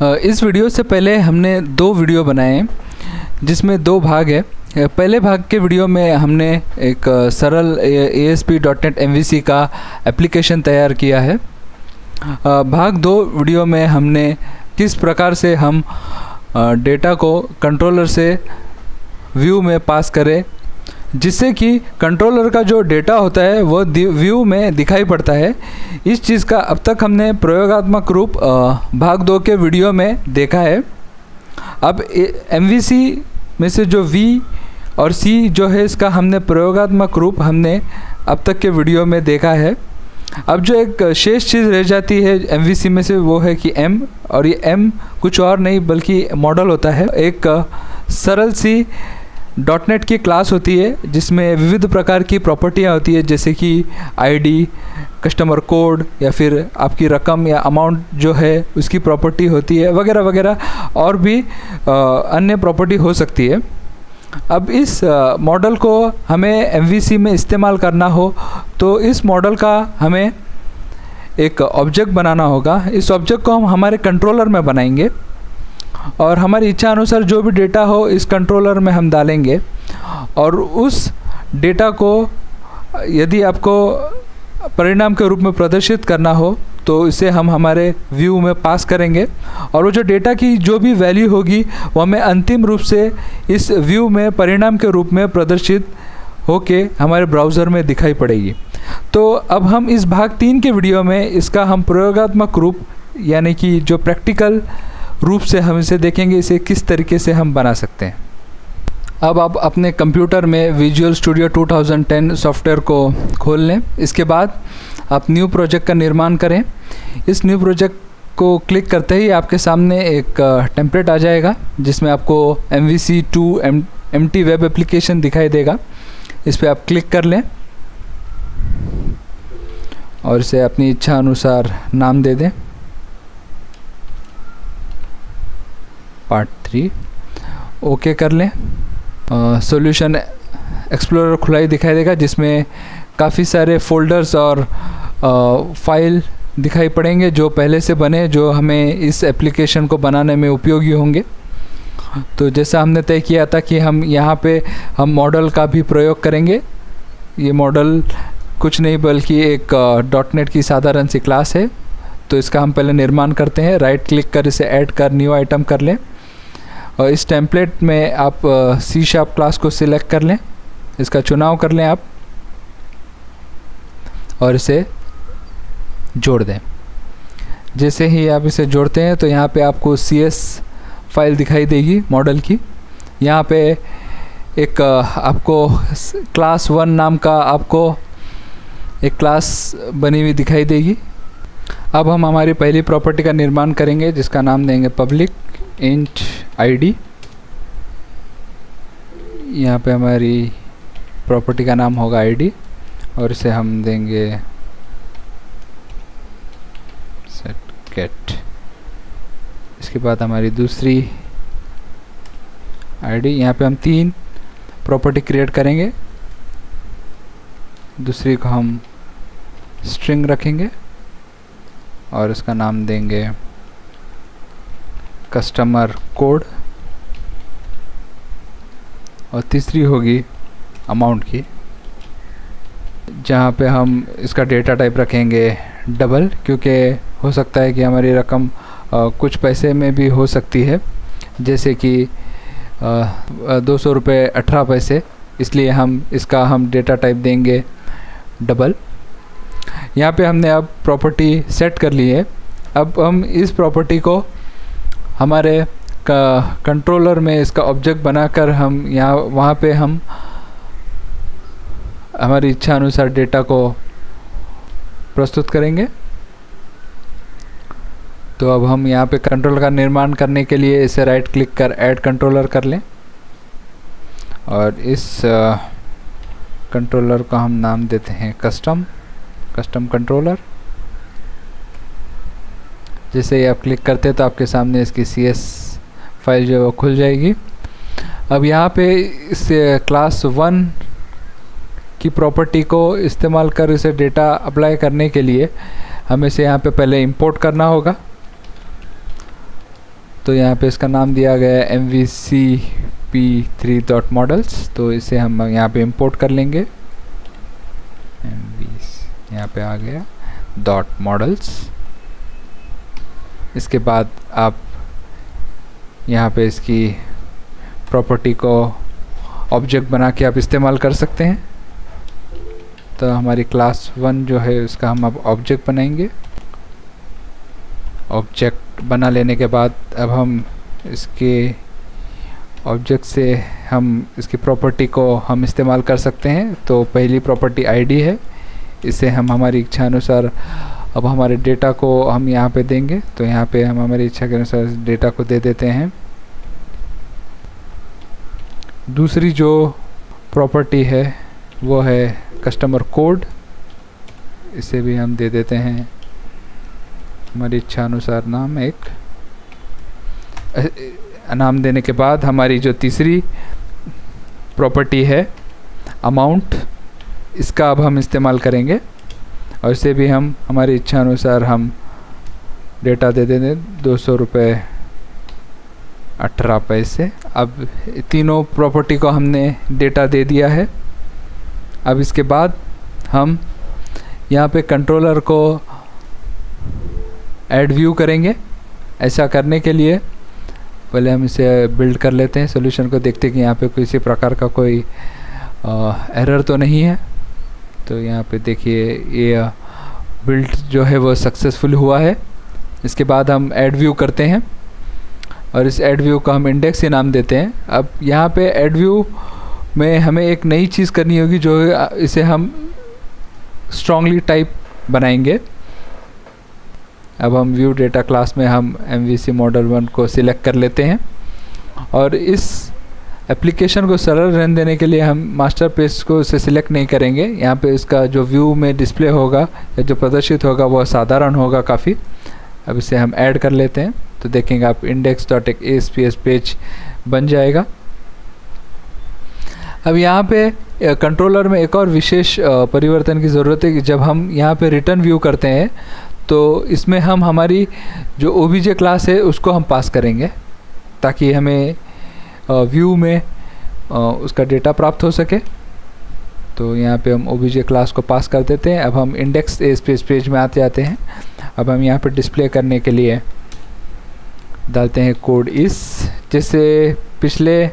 इस वीडियो से पहले हमने दो वीडियो बनाए हैं जिसमें दो भाग है। पहले भाग के वीडियो में हमने एक सरल ASP.NET MVC का एप्लीकेशन तैयार किया है। भाग दो वीडियो में हमने किस प्रकार से हम डेटा को कंट्रोलर से व्यू में पास करें जिससे कि कंट्रोलर का जो डेटा होता है वो व्यू में दिखाई पड़ता है। इस चीज़ का अब तक हमने प्रयोगात्मक रूप भाग दो के वीडियो में देखा है। अब MVC में से जो V और C जो है इसका हमने प्रयोगात्मक रूप हमने अब तक के वीडियो में देखा है। अब जो एक शेष चीज़ रह जाती है MVC में से वो है कि M, और ये M कुछ और नहीं बल्कि मॉडल होता है। एक सरल सी .NET की क्लास होती है जिसमें विविध प्रकार की प्रॉपर्टियाँ होती है, जैसे कि ID, कस्टमर कोड या फिर आपकी रकम या अमाउंट जो है उसकी प्रॉपर्टी होती है, वगैरह वगैरह, और भी अन्य प्रॉपर्टी हो सकती है। अब इस मॉडल को हमें MVC में इस्तेमाल करना हो तो इस मॉडल का हमें एक ऑब्जेक्ट बनाना होगा। इस ऑब्जेक्ट को हम हमारे कंट्रोलर में बनाएंगे और हमारी इच्छा अनुसार जो भी डेटा हो इस कंट्रोलर में हम डालेंगे, और उस डेटा को यदि आपको परिणाम के रूप में प्रदर्शित करना हो तो इसे हम हमारे व्यू में पास करेंगे, और वो जो डेटा की जो भी वैल्यू होगी वो हमें अंतिम रूप से इस व्यू में परिणाम के रूप में प्रदर्शित होके हमारे ब्राउज़र में दिखाई पड़ेगी। तो अब हम इस भाग 3 के वीडियो में इसका हम प्रयोगात्मक रूप यानी कि जो प्रैक्टिकल रूप से हम इसे देखेंगे, इसे किस तरीके से हम बना सकते हैं। अब आप अपने कंप्यूटर में विजुअल स्टूडियो 2010 सॉफ्टवेयर को खोल लें। इसके बाद आप न्यू प्रोजेक्ट का निर्माण करें। इस न्यू प्रोजेक्ट को क्लिक करते ही आपके सामने एक टेम्पलेट आ जाएगा जिसमें आपको MVC2 एम्प्टी वेब एप्लीकेशन दिखाई देगा। इस पर आप क्लिक कर लें और इसे अपनी इच्छा अनुसार नाम दे दें, पार्ट 3। ओके कर लें। सॉल्यूशन एक्सप्लोरर खुलाई दिखाई देगा जिसमें काफ़ी सारे फोल्डर्स और फाइल दिखाई पड़ेंगे जो पहले से बने, जो हमें इस एप्लीकेशन को बनाने में उपयोगी होंगे। तो जैसा हमने तय किया था कि हम यहाँ पे हम मॉडल का भी प्रयोग करेंगे। ये मॉडल कुछ नहीं बल्कि एक .NET की साधारण सी क्लास है। तो इसका हम पहले निर्माण करते हैं। राइट क्लिक कर इसे ऐड कर न्यू आइटम कर लें, और इस टेम्पलेट में आप C# क्लास को सिलेक्ट कर लें, इसका चुनाव कर लें आप, और इसे जोड़ दें। जैसे ही आप इसे जोड़ते हैं तो यहाँ पे आपको CS फाइल दिखाई देगी मॉडल की। यहाँ पे एक आपको क्लास 1 नाम का आपको एक क्लास बनी हुई दिखाई देगी। अब हम हमारी पहली प्रॉपर्टी का निर्माण करेंगे जिसका नाम देंगे पब्लिक इंट ID। यहाँ पे हमारी प्रॉपर्टी का नाम होगा ID और इसे हम देंगे सेट गेट। इसके बाद हमारी दूसरी ID, यहाँ पे हम 3 प्रॉपर्टी क्रिएट करेंगे। दूसरी को हम स्ट्रिंग रखेंगे और इसका नाम देंगे कस्टमर कोड, और तीसरी होगी अमाउंट की, जहाँ पे हम इसका डेटा टाइप रखेंगे डबल, क्योंकि हो सकता है कि हमारी रकम कुछ पैसे में भी हो सकती है, जैसे कि 200 रुपये 18 पैसे, इसलिए हम इसका हम डेटा टाइप देंगे डबल। यहाँ पे हमने अब प्रॉपर्टी सेट कर ली है। अब हम इस प्रॉपर्टी को हमारे कंट्रोलर में इसका ऑब्जेक्ट बनाकर हम यहाँ वहाँ पे हम हमारी इच्छा अनुसार डेटा को प्रस्तुत करेंगे। तो अब हम यहाँ पे कंट्रोलर का निर्माण करने के लिए इसे राइट क्लिक कर ऐड कंट्रोलर कर लें, और इस कंट्रोलर को हम नाम देते हैं कस्टम कंट्रोलर। जैसे ही आप क्लिक करते हैं तो आपके सामने इसकी CS फाइल जो है वो खुल जाएगी। अब यहाँ पे इस क्लास 1 की प्रॉपर्टी को इस्तेमाल कर इसे डेटा अप्लाई करने के लिए हमें इसे यहाँ पे पहले इंपोर्ट करना होगा। तो यहाँ पे इसका नाम दिया गया है MVCP3.models। तो इसे हम यहाँ पे इंपोर्ट कर लेंगे। यहाँ पे आ गया .models। इसके बाद आप यहाँ पे इसकी प्रॉपर्टी को ऑब्जेक्ट बना के आप इस्तेमाल कर सकते हैं। तो हमारी क्लास 1 जो है उसका हम अब ऑब्जेक्ट बनाएंगे। ऑब्जेक्ट बना लेने के बाद अब हम इसके ऑब्जेक्ट से हम इसकी प्रॉपर्टी को हम इस्तेमाल कर सकते हैं। तो पहली प्रॉपर्टी आईडी है, इसे हम हमारी इच्छा अनुसार अब हमारे डेटा को हम यहाँ पे देंगे। तो यहाँ पे हम हमारी इच्छा के अनुसार डेटा को दे देते हैं। दूसरी जो प्रॉपर्टी है वो है कस्टमर कोड, इसे भी हम दे देते हैं हमारी इच्छा अनुसार नाम। एक नाम देने के बाद हमारी जो तीसरी प्रॉपर्टी है अमाउंट, इसका अब हम इस्तेमाल करेंगे और इसे भी हम हमारी इच्छा अनुसार हम डेटा दे देंगे 200 रुपये 18 पैसे। अब तीनों प्रॉपर्टी को हमने डेटा दे दिया है। अब इसके बाद हम यहाँ पे कंट्रोलर को ऐड व्यू करेंगे। ऐसा करने के लिए पहले हम इसे बिल्ड कर लेते हैं, सॉल्यूशन को देखते हैं कि यहाँ पे किसी प्रकार का कोई एरर तो नहीं है। तो यहाँ पे देखिए ये बिल्ड जो है वो सक्सेसफुल हुआ है। इसके बाद हम ऐड व्यू करते हैं और इस ऐड व्यू का हम इंडेक्स ही नाम देते हैं। अब यहाँ पे ऐड व्यू में हमें एक नई चीज़ करनी होगी, जो इसे हम स्ट्रांगली टाइप बनाएंगे। अब हम व्यू डेटा क्लास में हम MVC मॉडल 1 को सिलेक्ट कर लेते हैं और इस एप्लीकेशन को सरल रहने देने के लिए हम मास्टर पेज को इसे सिलेक्ट नहीं करेंगे। यहाँ पे इसका जो व्यू में डिस्प्ले होगा या जो प्रदर्शित होगा वह साधारण होगा काफ़ी। अब इसे हम ऐड कर लेते हैं तो देखेंगे आप index.asps पेज बन जाएगा। अब यहाँ पे कंट्रोलर में एक और विशेष परिवर्तन की ज़रूरत है कि जब हम यहाँ पे रिटर्न व्यू करते हैं तो इसमें हम हमारी जो OBJ क्लास है उसको हम पास करेंगे ताकि हमें व्यू में उसका डेटा प्राप्त हो सके। तो यहाँ पे हम OBJ क्लास को पास कर देते हैं। अब हम index.asps पेज में आते जाते हैं। अब हम यहाँ पे डिस्प्ले करने के लिए डालते हैं कोड इस, जैसे पिछले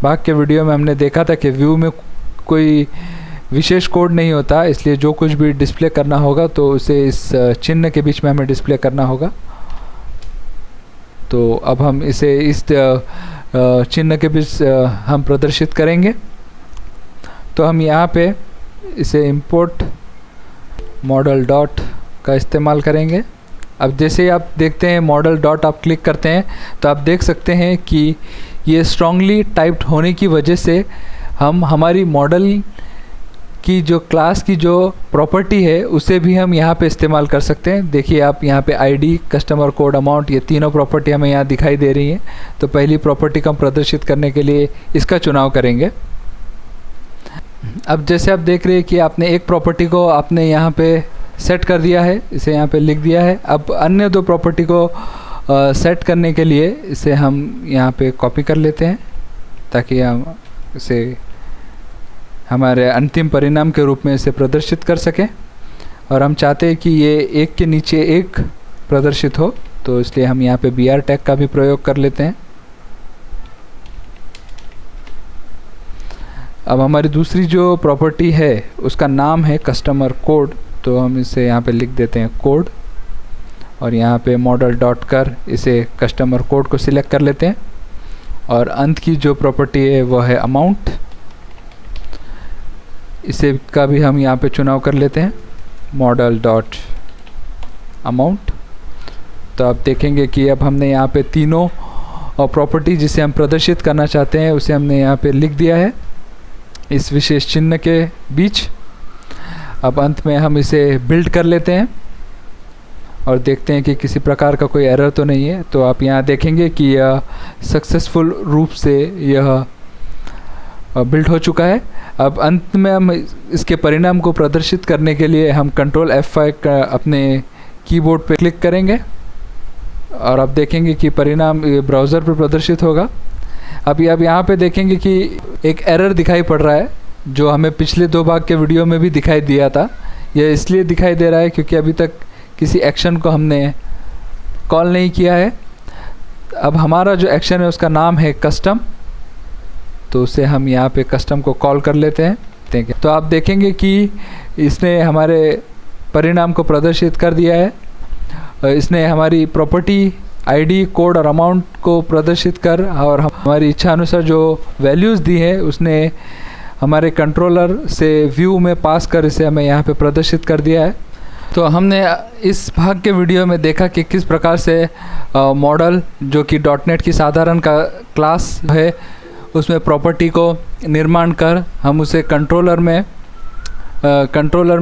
भाग के वीडियो में हमने देखा था कि व्यू में कोई विशेष कोड नहीं होता, इसलिए जो कुछ भी डिस्प्ले करना होगा तो उसे इस चिन्ह के बीच में हमें डिस्प्ले करना होगा। तो अब हम इसे इस चिन्ह के बीच हम प्रदर्शित करेंगे। तो हम यहाँ पे इसे इंपोर्ट मॉडल डॉट का इस्तेमाल करेंगे। अब जैसे आप देखते हैं मॉडल डॉट आप क्लिक करते हैं तो आप देख सकते हैं कि ये स्ट्रांगली टाइप्ड होने की वजह से हम हमारी मॉडल की जो क्लास की जो प्रॉपर्टी है उसे भी हम यहाँ पे इस्तेमाल कर सकते हैं। देखिए आप यहाँ पे आईडी, कस्टमर कोड, अमाउंट, ये तीनों प्रॉपर्टी हमें यहाँ दिखाई दे रही हैं। तो पहली प्रॉपर्टी को हम प्रदर्शित करने के लिए इसका चुनाव करेंगे। अब जैसे आप देख रहे हैं कि आपने एक प्रॉपर्टी को आपने यहाँ पे सेट कर दिया है, इसे यहाँ पे लिख दिया है। अब अन्य दो प्रॉपर्टी को सेट करने के लिए इसे हम यहाँ पे कॉपी कर लेते हैं ताकि हम इसे हमारे अंतिम परिणाम के रूप में इसे प्रदर्शित कर सकें। और हम चाहते हैं कि ये एक के नीचे एक प्रदर्शित हो, तो इसलिए हम यहाँ पे BR टैग का भी प्रयोग कर लेते हैं। अब हमारी दूसरी जो प्रॉपर्टी है उसका नाम है कस्टमर कोड, तो हम इसे यहाँ पे लिख देते हैं कोड और यहाँ पे मॉडल डॉट कर इसे कस्टमर कोड को सिलेक्ट कर लेते हैं। और अंत की जो प्रॉपर्टी है वो है अमाउंट, इसे का भी हम यहाँ पे चुनाव कर लेते हैं मॉडल डॉट अमाउंट। तो आप देखेंगे कि अब हमने यहाँ पे तीनों प्रॉपर्टी जिसे हम प्रदर्शित करना चाहते हैं उसे हमने यहाँ पे लिख दिया है इस विशेष चिन्ह के बीच। अब अंत में हम इसे बिल्ड कर लेते हैं और देखते हैं कि किसी प्रकार का कोई एरर तो नहीं है। तो आप यहाँ देखेंगे कि यह सक्सेसफुल रूप से यह बिल्ड हो चुका है। अब अंत में हम इसके परिणाम को प्रदर्शित करने के लिए हम कंट्रोल F5 का अपने कीबोर्ड पे क्लिक करेंगे और आप देखेंगे कि परिणाम ये ब्राउज़र पर प्रदर्शित होगा। अभी आप यहाँ पे देखेंगे कि एक एरर दिखाई पड़ रहा है जो हमें पिछले 2 भाग के वीडियो में भी दिखाई दिया था। यह इसलिए दिखाई दे रहा है क्योंकि अभी तक किसी एक्शन को हमने कॉल नहीं किया है। अब हमारा जो एक्शन है उसका नाम है कस्टम, तो उसे हम यहाँ पे कस्टम को कॉल कर लेते हैं। तो आप देखेंगे कि इसने हमारे परिणाम को प्रदर्शित कर दिया है। इसने हमारी प्रॉपर्टी आईडी, कोड और अमाउंट को प्रदर्शित कर और हमारी इच्छा अनुसार जो वैल्यूज़ दी है उसने हमारे कंट्रोलर से व्यू में पास कर इसे हमें यहाँ पे प्रदर्शित कर दिया है। तो हमने इस भाग के वीडियो में देखा कि किस प्रकार से मॉडल जो कि डॉटनेट की साधारण का क्लास है उसमें प्रॉपर्टी को निर्माण कर हम उसे कंट्रोलर में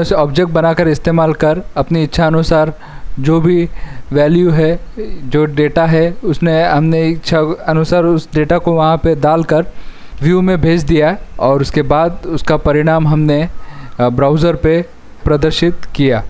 उसे ऑब्जेक्ट बनाकर इस्तेमाल कर अपनी इच्छा अनुसार जो भी वैल्यू है, जो डेटा है, हमने इच्छा अनुसार उस डेटा को वहाँ पे डालकर व्यू में भेज दिया और उसके बाद उसका परिणाम हमने ब्राउज़र पे प्रदर्शित किया।